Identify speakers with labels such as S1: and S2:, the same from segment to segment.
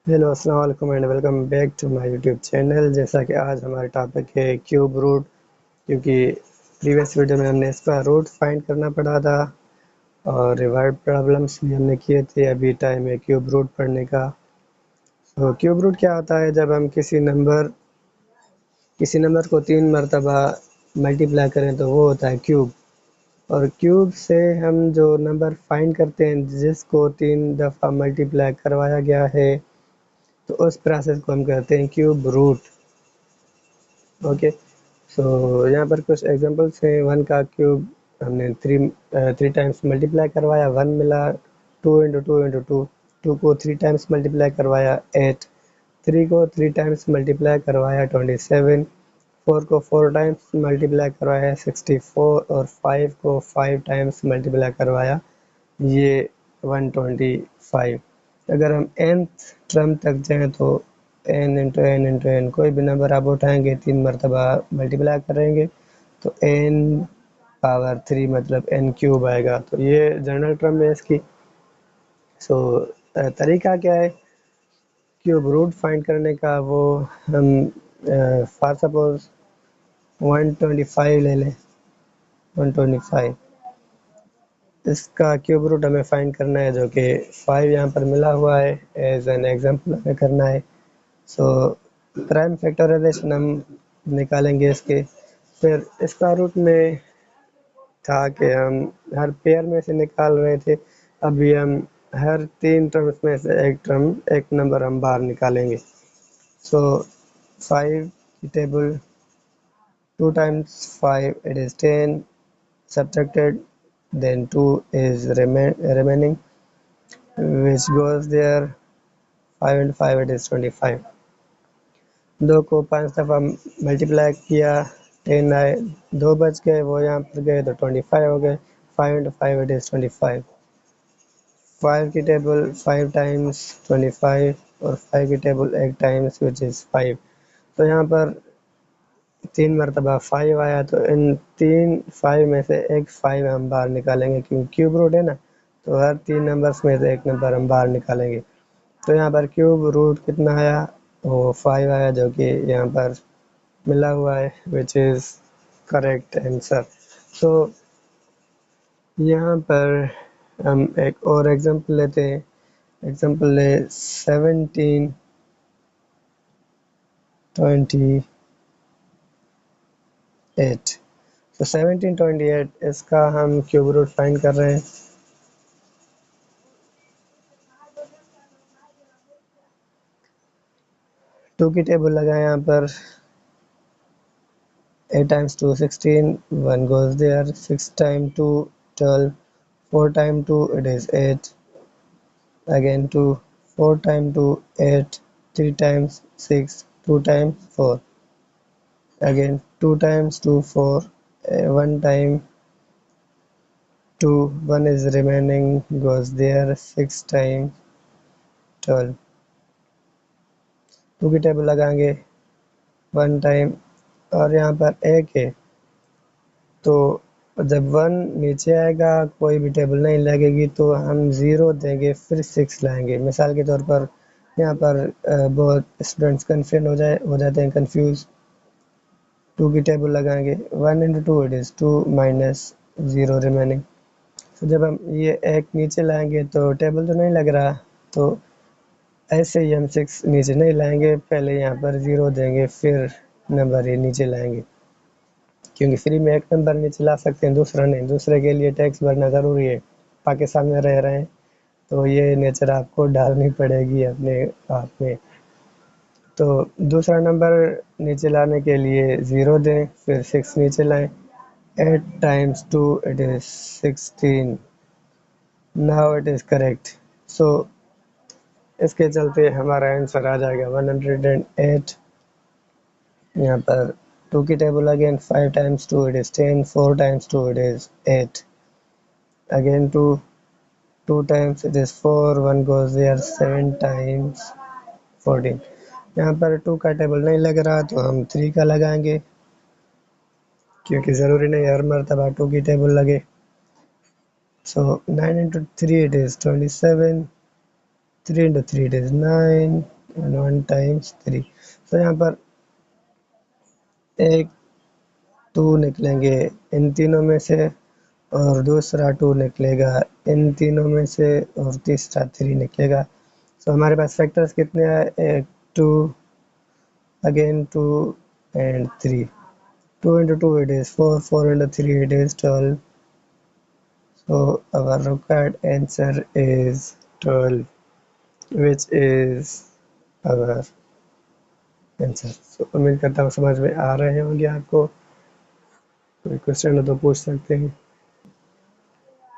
S1: Hello अस्सलाम वालेकुम and welcome back to my YouTube channel. जैसा कि आज हमारा टॉपिक है क्यूब रूट, क्योंकि प्रीवियस वीडियो में हमने इसका रूट फाइंड करना पड़ा था और रिवर्ड प्रॉब्लम्स भी हमने किए थे। अभी टाइम है क्यूब रूट पढ़ने का। तो क्यूब रूट क्या होता है? जब हम किसी नंबर को 3 मरतबा मल्टीप्लाई करें तो वो होता है क्यूब। और क्यूब से हम जो नंबर फाइंड करते हैं जिसको 3 दफ़ा मल्टीप्लाई करवाया गया है, तो उस प्रोसेस को हम कहते हैं क्यूब रूट। ओके, सो यहाँ पर कुछ एग्जांपल्स हैं। 1 का क्यूब हमने थ्री टाइम्स मल्टीप्लाई करवाया, 1 मिला। 2 इंटू टू इंटू टू, 2 को 3 टाइम्स मल्टीप्लाई करवाया, 8। 3 को 3 टाइम्स मल्टीप्लाई करवाया, 27। 4 को 4 टाइम्स मल्टीप्लाई करवाया, 64। और 5 को 5 टाइम्स मल्टीप्लाई करवाया, ये 125। अगर हम nth टर्म तक जाएँ तो n into n into n, कोई भी नंबर आप उठाएंगे 3 मरतबा मल्टीप्लाई करेंगे तो n पावर 3 मतलब n क्यूब आएगा। तो ये जनरल टर्म है इसकी। सो तरीका क्या है क्यूब रूट फाइंड करने का? वो हम फॉर सपोज 125 ले लें। 125 इसका क्यूब रूट हमें फाइंड करना है, जो कि 5 यहाँ पर मिला हुआ है। एज एन एग्जांपल हमें करना है। सो प्राइम फैक्टराइजेशन हम निकालेंगे इसके। फिर इसका रूट में था कि हम हर पेयर में से निकाल रहे थे। अभी हम हर 3 टर्म्स में से एक नंबर हम बाहर निकालेंगे। सो 5 की table, 2 times 5 it is 10, subtracted, then 2 is remaining, which goes there. 5 and 5 it is 25। 2 को 5 दफ़ा मल्टीप्लाई किया, 10 आए। 2 बच गए, वो यहाँ पर गए तो 25 हो गए। 5 इंटू 5 इट इज़ 25। 5 की टेबल 5 टाइम्स 25 और 5 की टेबल 1 टाइम्स विच इज़ 5। तो यहाँ पर 3 मरतबा 5 आया, तो इन 3 5 में से एक 5 हम बाहर निकालेंगे क्योंकि क्यूब रूट है ना। तो हर 3 नंबर्स में से एक नंबर हम बाहर निकालेंगे। तो यहाँ पर क्यूब रूट कितना आया? वो 5 आया, जो कि यहाँ पर मिला हुआ है, विच इज़ करेक्ट आंसर। सो यहाँ पर हम एक और एग्जांपल लेते हैं। एग्जांपल ले 1728। तो 1728 इसका हम क्यूब रूट फाइंड कर रहे हैं। 2 की टेबल लगाए यहाँ पर। 8 times 2 16, 1 goes there। 6 times 2 12, 4 times 2 it is 8, again 2, 4 times 2 8, 3 times 6, 2 times 4, again 2 times 2 4, 1 time 2, 1 is remaining, goes there। 6 times 12। 2 की टेबल लगाएंगे 1 टाइम, और यहाँ पर एक है, तो जब 1 नीचे आएगा कोई भी टेबल नहीं लगेगी तो हम 0 देंगे, फिर 6 लाएंगे। मिसाल के तौर पर यहाँ पर बहुत स्टूडेंट्स हो जाते हैं कंफ्यूज। 2 की टेबल लगाएंगे, 1 into two it is 2 minus 0 remaining. तो जब हम ये एक नीचे लाएंगे तो टेबल तो नहीं लग रहा, तो ऐसे ही हम 6 नीचे नहीं लाएंगे, पहले यहाँ पर 0 देंगे, फिर नंबर ये नीचे लाएंगे। क्योंकि फ्री में एक नंबर नीचे ला सकते हैं, दूसरा नहीं। दूसरे के लिए टैक्स भरना ज़रूरी है। पाकिस्तान में रह रहे हैं तो ये नेचर आपको डालनी पड़ेगी अपने आप में। तो दूसरा नंबर नीचे लाने के लिए 0 दें, फिर 6 नीचे लाएं। 8 times 2 it is 16। Now it is correct. So इसके चलते हमारा आंसर आ जाएगा 108। यहाँ पर 2 की table again, 5 times 2 it is 10, 4 times 2 it is 8, again 2 times it is 4, 1 goes there, 7 times 14। यहाँ पर 2 का टेबल नहीं लग रहा तो हम 3 का लगाएंगे, क्योंकि ज़रूरी नहीं हर मरतबा 2 की टेबल लगे। सो 9 into 3 it is 27, 3 into 3 it is 9, and 1 times 3. तो यहाँ पर एक 2 निकलेंगे इन तीनों में से और दूसरा 2 निकलेगा इन तीनों में से और तीसरा 3 निकलेगा। तो हमारे पास फैक्टर्स कितने हैं? एक 2, again 2 and 3. 2 into 2 it is 4, 4 into 3 it is 12. So our required answer is 12, which is our answer. So उम्मीद करता हूँ समझ में आ रहे होंगे आपको। कोई क्वेश्चन हो तो पूछ सकते हैं।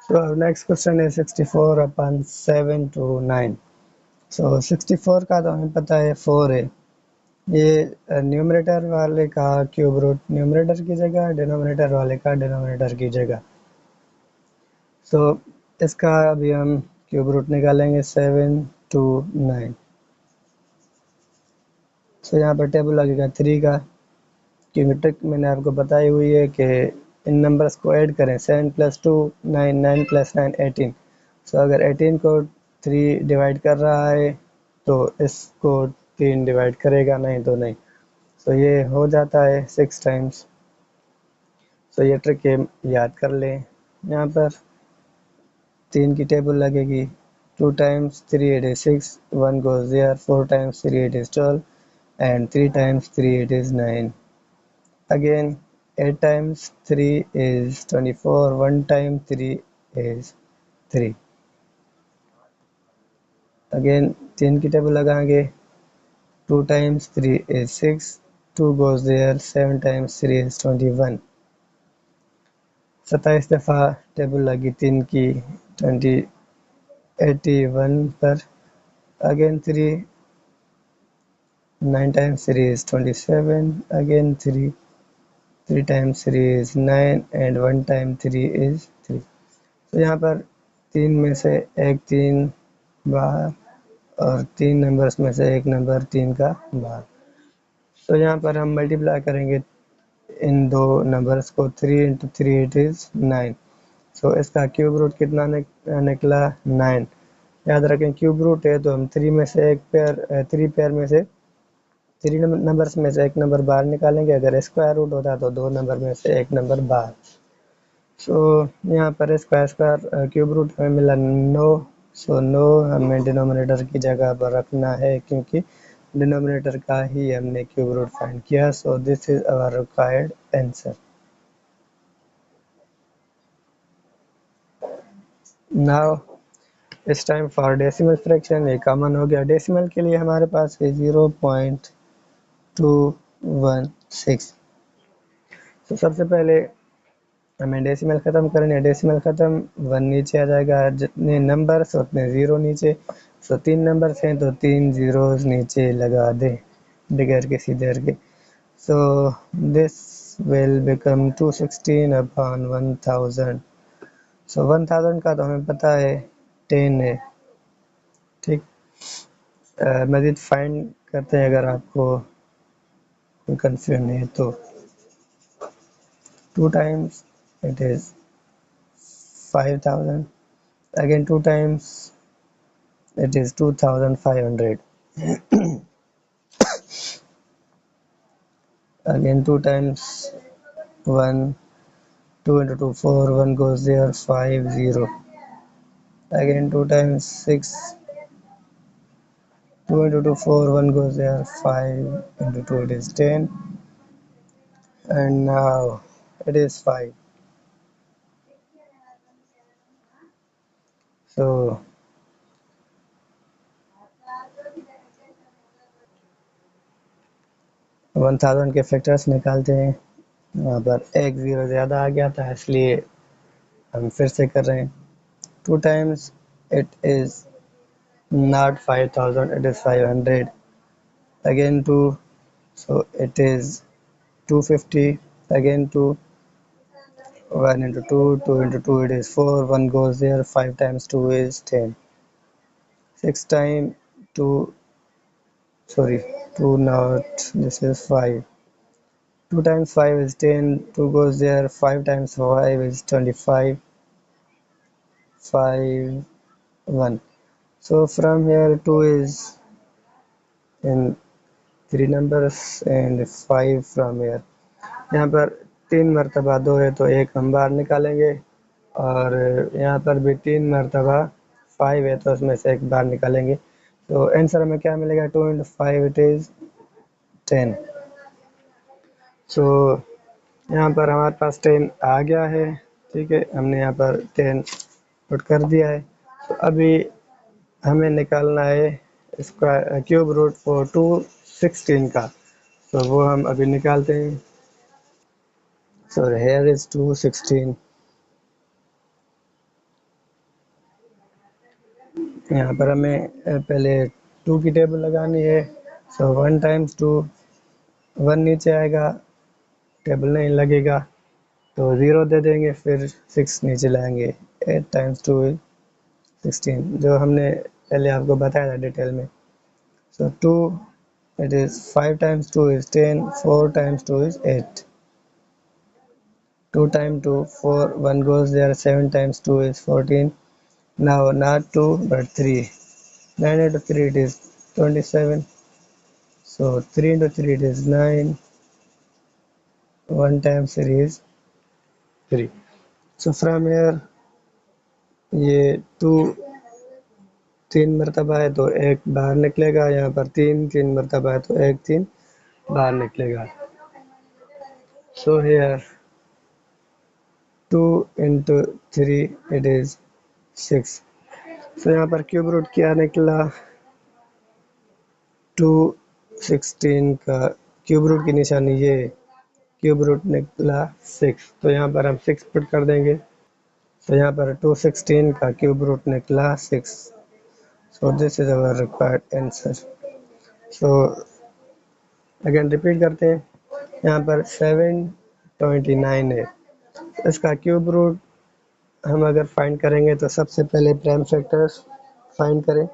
S1: So our next question is 64 upon 7 to 9. So 64 का तो हमें पता है 4 है। ये न्यूमरेटर वाले का क्यूब रूट न्यूमरेटर की जगह, डिनोमिनेटर वाले का डिनोमिनेटर की जगह। सो इसका अभी हम क्यूब रूट निकालेंगे 7 to 9। सो यहाँ पर टेबल लगेगा 3 का, क्योंकि ट्रिक मैंने आपको बताई हुई है कि इन नंबर्स को ऐड करें। 7 + 2 9, 9 + 9 18। सो अगर 18 को 3 डिवाइड कर रहा है तो इसको 3 डिवाइड करेगा, नहीं तो नहीं। सो ये हो जाता है 6 टाइम्स। सो ये ट्रिक याद कर लें। यहाँ पर 3 की टेबल लगेगी। 2 times 3 it is 6, 1 goes there, 4 times 3 it is 12, and 3 times 3 it is 9. Again 8 times 3 is 24, 1 time 3 is 3. Again 3 की टेबल लगाएंगे। 2 times 3 is 6, 2 goes there, 7 times 3 is 21. 27 दफ़ा टेबल लगी 3 की 81 पर। Again 3, 9 times 3 is 27, again 3, 3 times 3 is 9, and 1 time 3 is 3. तो यहाँ पर 3 में से एक 3 बाहर और 3 नंबर्स में से एक नंबर 3 का बाहर। तो यहाँ पर हम मल्टीप्लाई करेंगे इन दो नंबर्स को। 3 into 3 it is 9। सो इसका क्यूब रूट कितना निकला? 9। याद रखें क्यूब रूट है तो हम 3 में से एक पेयर 3 पेयर में से 3 नंबर्स में से एक नंबर बाहर निकालेंगे। अगर स्क्वायर रूट होता तो 2 नंबर में से एक नंबर बाहर। सो यहाँ पर स्क्वायर क्यूब रूट हमें मिला 9। सो 9 हमें डिनोमिनेटर की जगह पर रखना है, क्योंकि डिनोमिनेटर का ही हमने क्यूब रूट फाइंड किया। So this is our required answer. Now it's time for decimal fraction. ये कॉमन हो गया। डेसिमल के लिए हमारे पास है 0.216। तो सबसे पहले हमें डेसिमल ख़त्म करनी है। डेसिमल ख़त्म 1 नीचे आ जाएगा, जितने नंबर्स उतने ज़ीरो नीचे। सो 3 नंबर्स हैं तो 3 ज़ीरोज़ नीचे लगा दें बगैर किसी देर के। So this will become 216 upon 1000। सो 1000 का तो हमें पता है 10 है। ठीक, मज़ीद फाइंड करते हैं अगर आपको कंफ्यूजन है तो। 2 times it is 5000, again 2 times it is 2500, again 2 times 1, 2 into 2 4, 1 goes there, 5 0, again 2 times 6, 2 into 2 4, 1 goes there, 5 into 2 it is 10, and now it is 5. So 1000 के फैक्टर्स निकालते हैं। यहाँ पर एक ज़ीरो ज़्यादा आ गया था, इसलिए हम फिर से कर रहे हैं। 2 times it is not 5000, it is 500, again 2, so it is 250, again 2, 1 into 2, 2 into 2 it is 4, 1 goes there, 5 times 2 is 10, 6 times 2, sorry 2 not, this is 5, 2 times 5 is 10, 2 goes there, 5 times 5 is 25, 5 1. So from here 2 is in 3 numbers and 5 from here। यहाँ पर 3 मरतबा 2 है तो 1 हम बाहर निकालेंगे, और यहाँ पर भी 3 मरतबा 5 है तो उसमें से 1 बाहर निकालेंगे। तो आंसर हमें क्या मिलेगा? 2 into 5 इट इज़ 10। सो यहाँ पर हमारे पास 10 आ गया है। ठीक है, हमने यहाँ पर 10 पुट कर दिया है। तो अभी हमें निकालना है इसका क्यूब रूट फॉर 216 का। तो वो हम अभी निकालते हैं। So here is 216। यहाँ पर हमें पहले 2 की टेबल लगानी है। सो 1 टाइम्स 2, 1 नीचे आएगा, टेबल नहीं लगेगा तो 0 दे देंगे, फिर 6 नीचे लाएंगे। 8 टाइम्स 2 इज 16, जो हमने पहले आपको बताया था डिटेल में। सो 2 it is 5 times 2 is 10, 4 times 2 is 8, 2 times 2 4, 1 goes there, 7 times 2 is 14, now not 2 but 3, 9 into 3 it is 27, so 3 into 3 it is 9, 1 times 3 is 3। so from here ये 2 3 मरतबा है तो 1 बाहर निकलेगा, यहाँ पर 3 मरतबा है तो 1 3 बाहर निकलेगा। so here 2 into 3 it is 6। so यहाँ पर क्यूब रूट क्या निकला? 216 का क्यूब रूट की निशानी ये, क्यूब रूट निकला 6, तो यहाँ पर हम 6 पुट कर देंगे। तो यहाँ पर 216 का क्यूब रूट निकला 6। सो this is our required answer. So again repeat करते हैं। यहाँ पर 729 है, तो इसका क्यूब रूट हम अगर फाइंड करेंगे तो सबसे पहले प्राइम फैक्टर्स फाइंड करें,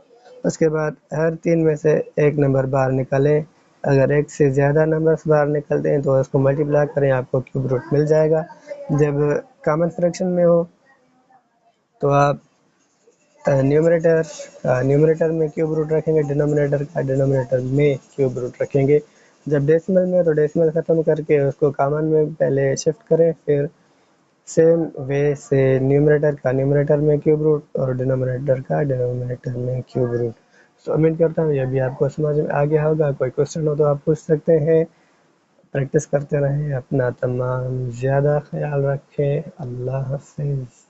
S1: उसके बाद हर 3 में से एक नंबर बाहर निकालें। अगर एक से ज़्यादा नंबर्स बाहर निकलते हैं तो उसको मल्टीप्लाई करें, आपको क्यूब रूट मिल जाएगा। जब कॉमन फ्रैक्शन में हो तो आप न्यूमरेटर में क्यूब रूट रखेंगे, डिनोमिनेटर में क्यूब रूट रखेंगे। जब डेसिमल में हो तो डेसिमल ख़त्म करके उसको कॉमन में पहले शिफ्ट करें, फिर सेम वे से न्यूमरेटर में क्यूब रूट और डिनोमिनेटर में क्यूब रूट। तो उम्मीद करता हूँ ये भी आपको समझ में आ गया होगा। कोई क्वेश्चन हो तो आप पूछ सकते हैं। प्रैक्टिस करते रहें, अपना तमाम ज़्यादा ख्याल रखें। अल्लाह हाफ़िज़।